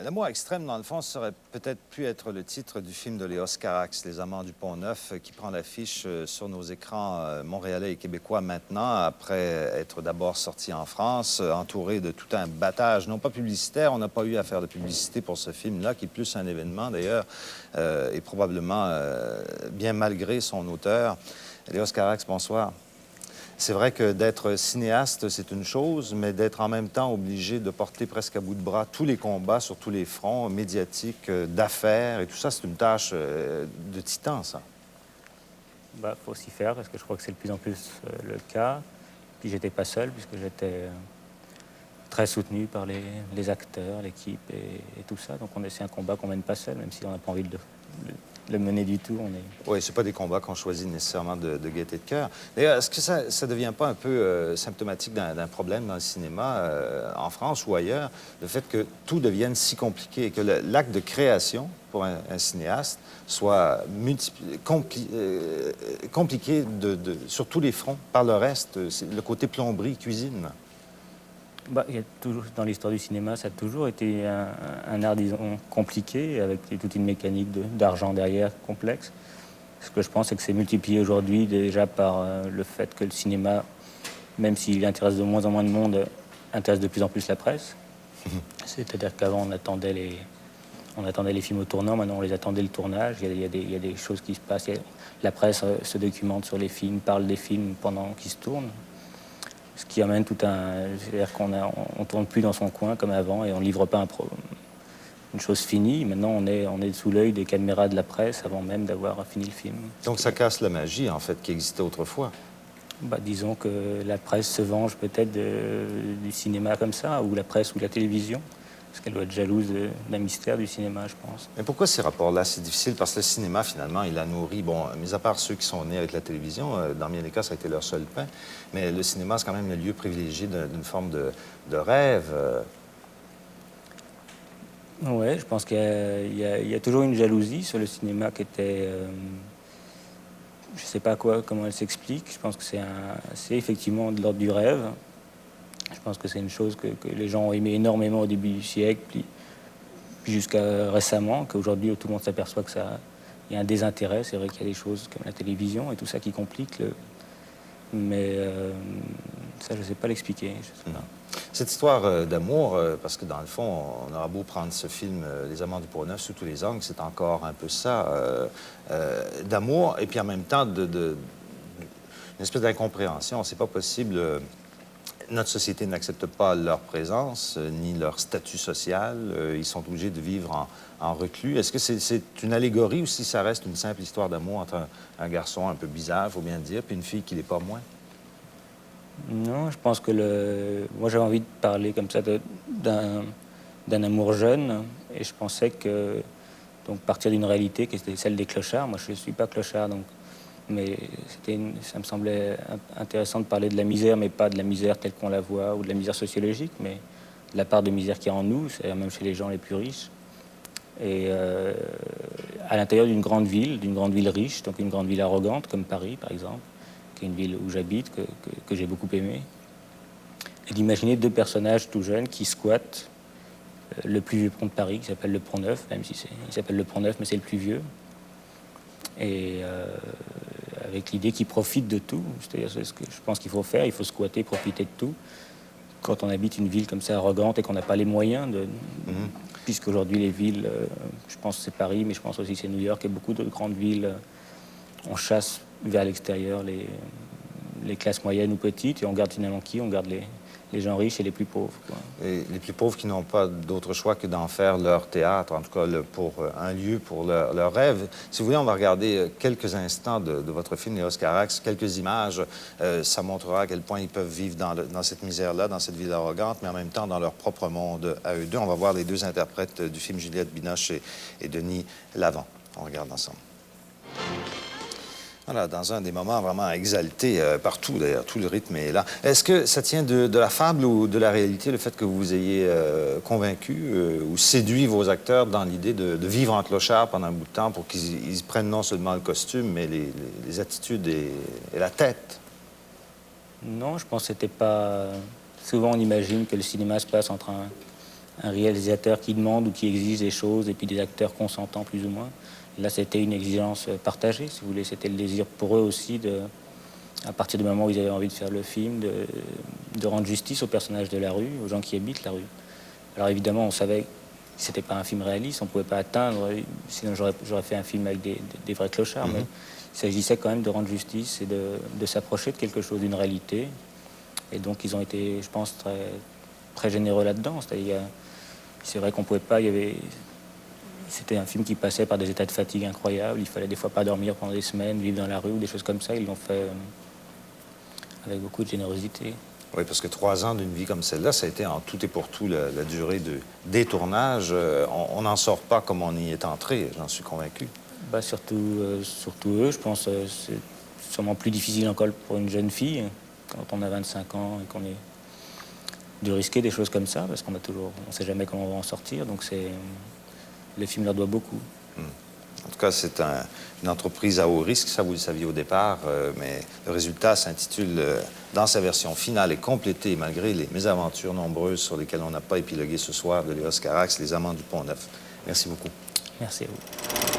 L'amour extrême, dans le fond, ça aurait peut-être pu être le titre du film de Léos Carax, Les Amants du Pont-Neuf, qui prend l'affiche sur nos écrans montréalais et québécois maintenant, après être d'abord sorti en France, entouré de tout un battage, non pas publicitaire. On n'a pas eu à faire de publicité pour ce film-là, qui est plus un événement, d'ailleurs, et probablement bien malgré son auteur. Léos Carax, bonsoir. C'est vrai que d'être cinéaste, c'est une chose, mais d'être en même temps obligé de porter presque à bout de bras tous les combats sur tous les fronts, médiatiques, d'affaires, et tout ça, c'est une tâche de titan, ça. Bah, faut s'y faire parce que je crois que c'est de plus en plus le cas. Puis j'étais pas seul puisque j'étais très soutenu par les acteurs, l'équipe et tout ça. Donc c'est un combat qu'on mène pas seul, même si on n'a pas envie de le mener du tout. Oui, c'est pas des combats qu'on choisit nécessairement de gaieté de cœur. D'ailleurs, est-ce que ça ne devient pas un peu symptomatique d'un problème dans le cinéma, en France ou ailleurs, le fait que tout devienne si compliqué et que l'acte de création pour un cinéaste soit compliqué sur tous les fronts par le reste, c'est le côté plomberie, cuisine? Bah, il y a toujours, dans l'histoire du cinéma, ça a toujours été un art, disons, compliqué, avec toute une mécanique d'argent derrière complexe. Ce que je pense, c'est que c'est multiplié aujourd'hui déjà par le fait que le cinéma, même s'il intéresse de moins en moins de monde, intéresse de plus en plus la presse. C'est-à-dire qu'avant, on attendait les films au tournant, maintenant on les attendait le tournage. Il y a des choses qui se passent. La presse se documente sur les films, parle des films pendant qu'ils se tournent. Ce qui amène tout un... C'est-à-dire qu'on ne tourne plus dans son coin comme avant et on ne livre pas une chose finie. Maintenant, on est sous l'œil des caméras de la presse avant même d'avoir fini le film. Donc ça casse la magie, en fait, qui existait autrefois. Bah, disons que la presse se venge peut-être du cinéma comme ça, ou la presse ou la télévision, parce qu'elle doit être jalouse d'un mystère du cinéma, je pense. Mais pourquoi ces rapports-là, c'est difficile? Parce que le cinéma, finalement, il a nourri, bon, mis à part ceux qui sont nés avec la télévision, dans bien des cas, ça a été leur seul pain, mais le cinéma, c'est quand même le lieu privilégié d'une forme de rêve. Oui, je pense qu'il y a toujours une jalousie sur le cinéma qui était... je ne sais pas comment elle s'explique. Je pense que c'est effectivement de l'ordre du rêve. Je pense que c'est une chose que les gens ont aimé énormément au début du siècle, puis jusqu'à récemment, qu'aujourd'hui tout le monde s'aperçoit qu'il y a un désintérêt. C'est vrai qu'il y a des choses comme la télévision et tout ça qui compliquent. Mais ça, je ne sais pas l'expliquer. Cette histoire d'amour, parce que dans le fond, on aura beau prendre ce film Les Amants du Pont-Neuf sous tous les angles, c'est encore un peu ça, d'amour, et puis en même temps une espèce d'incompréhension. C'est pas possible. Notre société n'accepte pas leur présence, ni leur statut social. Ils sont obligés de vivre en reclus. Est-ce que c'est une allégorie ou si ça reste une simple histoire d'amour entre un garçon un peu bizarre, il faut bien le dire, puis une fille qui l'est pas moins? Non, je pense que moi j'avais envie de parler comme ça d'un amour jeune, et je pensais que donc partir d'une réalité qui était celle des clochards. Moi je ne suis pas clochard, donc, mais ça me semblait intéressant de parler de la misère, mais pas de la misère telle qu'on la voit ou de la misère sociologique, mais de la part de misère qui est en nous, c'est-à-dire même chez les gens les plus riches. Et à l'intérieur d'une grande ville riche, donc une grande ville arrogante comme Paris par exemple, qui est une ville où j'habite, que j'ai beaucoup aimé, et d'imaginer deux personnages tout jeunes qui squattent le plus vieux pont de Paris, qui s'appelle le Pont-Neuf, même si il s'appelle le Pont-Neuf, mais c'est le plus vieux, et avec l'idée qu'ils profitent de tout. C'est-à-dire ce que je pense qu'il faut faire, il faut squatter, profiter de tout. Quand on habite une ville comme ça arrogante et qu'on n'a pas les moyens puisqu'aujourd'hui les villes, je pense que c'est Paris, mais je pense aussi que c'est New York et beaucoup de grandes villes, on chasse vers l'extérieur les classes moyennes ou petites, et on garde finalement qui? On garde les gens riches et les plus pauvres, quoi. Et les plus pauvres qui n'ont pas d'autre choix que d'en faire leur théâtre, en tout cas pour un lieu pour leur rêve. Si vous voulez, on va regarder quelques instants de votre film, Léos Carax, quelques images. Ça montrera à quel point ils peuvent vivre dans cette misère-là, dans cette ville arrogante, mais en même temps dans leur propre monde à eux deux. On va voir les deux interprètes du film, Juliette Binoche et Denis Lavant. On regarde ensemble. Voilà, dans un des moments vraiment exaltés, partout d'ailleurs, tout le rythme est là. Est-ce que ça tient de la fable ou de la réalité, le fait que vous ayez convaincu ou séduit vos acteurs dans l'idée de vivre en clochard pendant un bout de temps pour qu'ils prennent non seulement le costume, mais les attitudes et la tête? Non, je pense que c'était pas... Souvent, on imagine que le cinéma se passe entre un réalisateur qui demande ou qui exige des choses et puis des acteurs consentants plus ou moins. Là, c'était une exigence partagée, si vous voulez. C'était le désir pour eux aussi, à partir du moment où ils avaient envie de faire le film, de rendre justice aux personnages de la rue, aux gens qui habitent la rue. Alors évidemment, on savait que c'était pas un film réaliste, on ne pouvait pas atteindre, sinon j'aurais fait un film avec des vrais clochards, mais il s'agissait quand même de rendre justice et de s'approcher de quelque chose, d'une réalité. Et donc ils ont été, je pense, très généreux là-dedans. C'est vrai qu'on pouvait pas, c'était un film qui passait par des états de fatigue incroyables, il fallait des fois pas dormir pendant des semaines, vivre dans la rue ou des choses comme ça. Ils l'ont fait avec beaucoup de générosité. Oui, parce que 3 ans d'une vie comme celle-là, ça a été en tout et pour tout la durée des tournages. On n'en sort pas comme on y est entré, j'en suis convaincu. Bah, surtout eux, je pense c'est sûrement plus difficile encore pour une jeune fille, quand on a 25 ans et qu'on est de risquer des choses comme ça, parce qu'on on sait jamais comment on va en sortir, donc le film leur doit beaucoup. En tout cas, c'est une entreprise à haut risque, ça vous le saviez au départ, mais le résultat s'intitule, dans sa version finale et complétée, malgré les mésaventures nombreuses sur lesquelles on n'a pas épilogué ce soir, de Léos Carax, Les Amants du Pont-Neuf. Merci beaucoup. Merci à vous.